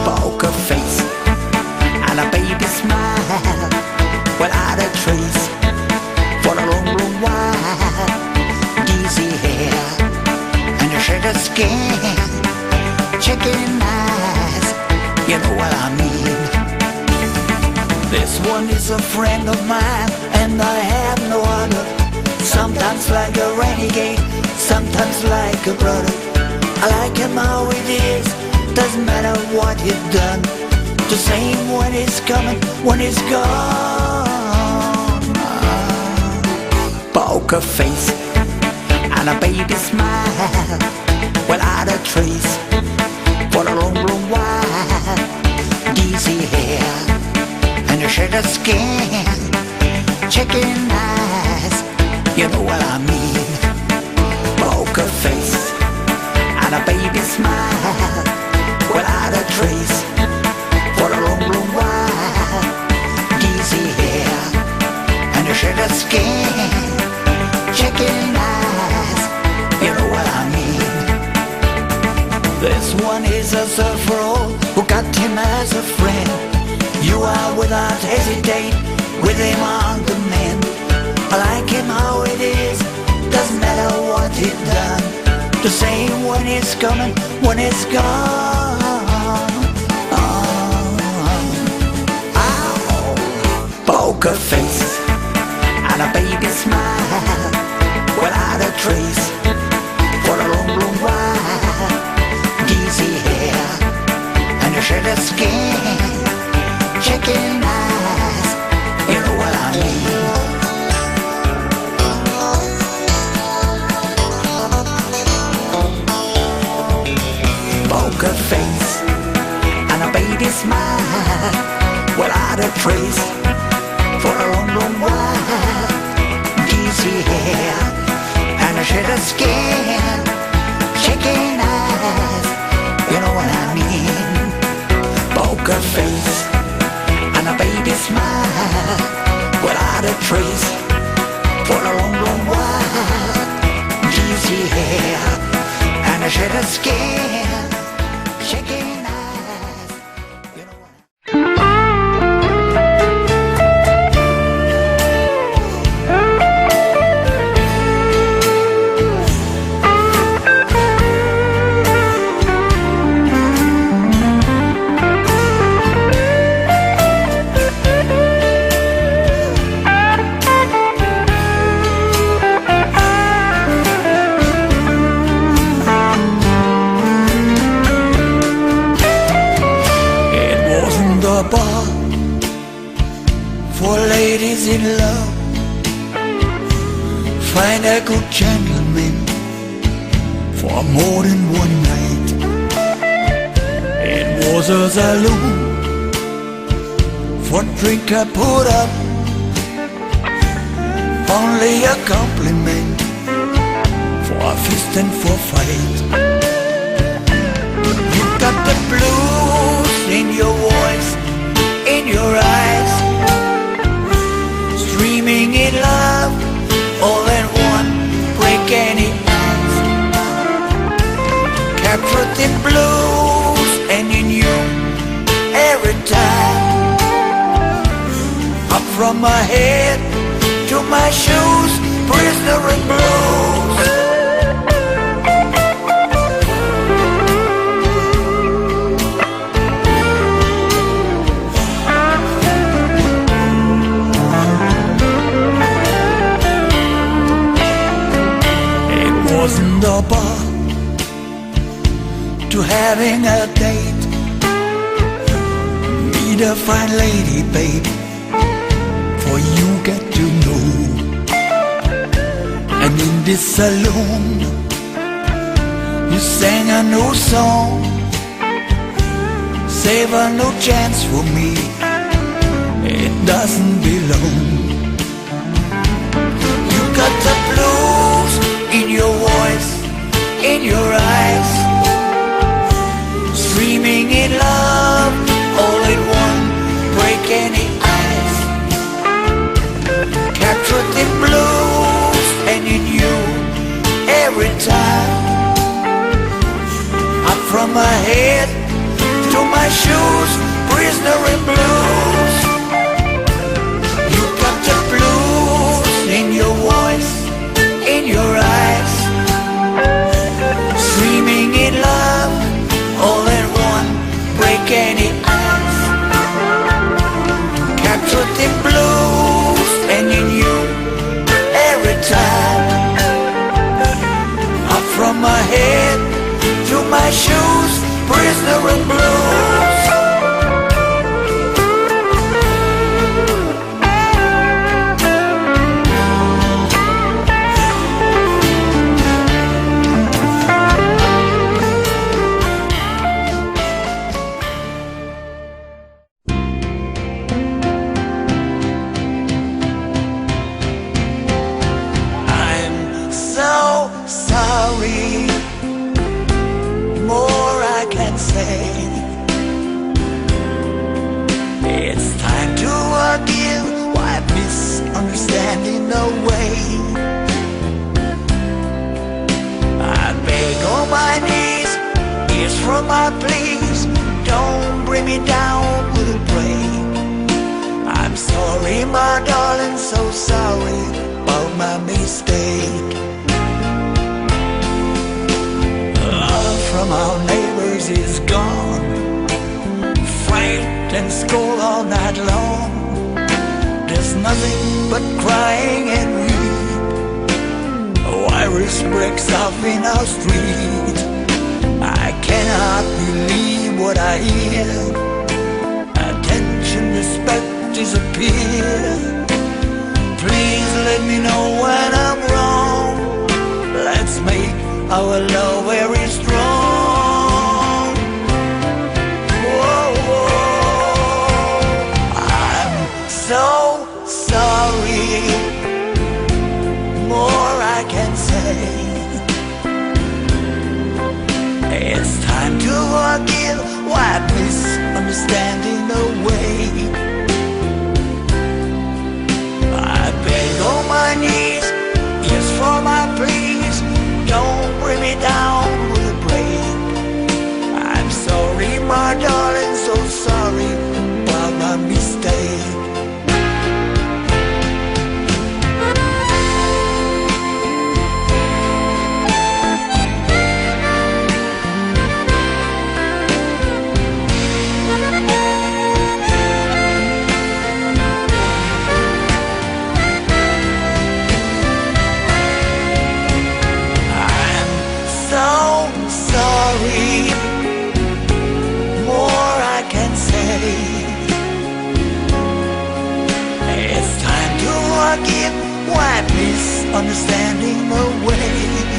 Poker face and a baby smile without a trace for a long, long while. Dizzy hair and a shade of skin, chicken eyes, you know what I mean. This one is a friend of mine and I have no other. Sometimes like a renegade, sometimes like a brother. I like him how it is, doesn't matter what he's done. The same when he's coming, when he's gone. Poker face and a baby smile without a trace for a long, long while. Dizzy hair and a shade of skin, chicken eyes, you know what I mean. Poker face and a baby smile without a trace for a long, long while. Dizzy hair and a shade of skin, chicken eyes, you know what I mean. This one is a surfer who got him as a friend. You are without hesitate with him on the mend. I like him how it is, doesn't matter what he's done. The same when he's coming, when he's gone. Poker face and a baby smile without a trace for a long, long while. Dizzy hair and a shade of skin, chicken eyes, you know what I mean. Poker face and a baby smile without a trace for a long, long while. Dizzy hair and a shade of skin, chicken eyes, you know what I mean. Poker face and a baby smile without a trace for a long, long while. Dizzy hair and a shade of skin, chicken eyes, you know what bar for ladies in love. Find a good gentleman for more than one night. It was a saloon for drink I put up, only a compliment for a fist and for fight. You got the blues in your voice, in your eyes, streaming in love, all in one, break any ice. Captured in blues and in you every time. Up from my head to my shoes, prisoner in blues. Wasn't a bar to having a date, meet a fine lady, babe, for you get to know. And in this saloon you sang a new song, save a new chance for me, it doesn't belong. You got the blues in your voice, in your eyes, streaming in love, all in one, break any ice. Captured in blue shoes, prisoner in blues. You got the blues in your voice, in your eyes, screaming in love, all at one, break any ice. Captured in blues and in you every time. Up from my head to my shoes, prisoner in blues. Sorry, more I can say. It's time to forgive, wipe misunderstanding away. I beg on my knees, ears from my pleas, don't bring me down with a break. I'm sorry, my darling, so sorry about my mistake. From our neighbors is gone, fight and scold all night long. There's nothing but crying and weep. A virus breaks off in our street. I cannot believe what I hear. Attention, respect disappear. Please let me know when I'm wrong. Let's make our love very strong. Whoa, whoa. I'm so sorry, more I can say. It's time to forgive, wipe misunderstanding away. I beg on my knees, yes for my pleas, don't bring me down with a break. I'm sorry, my darling, so sorry about my mistake. More I can say. It's time to forgive, wipe misunderstanding away.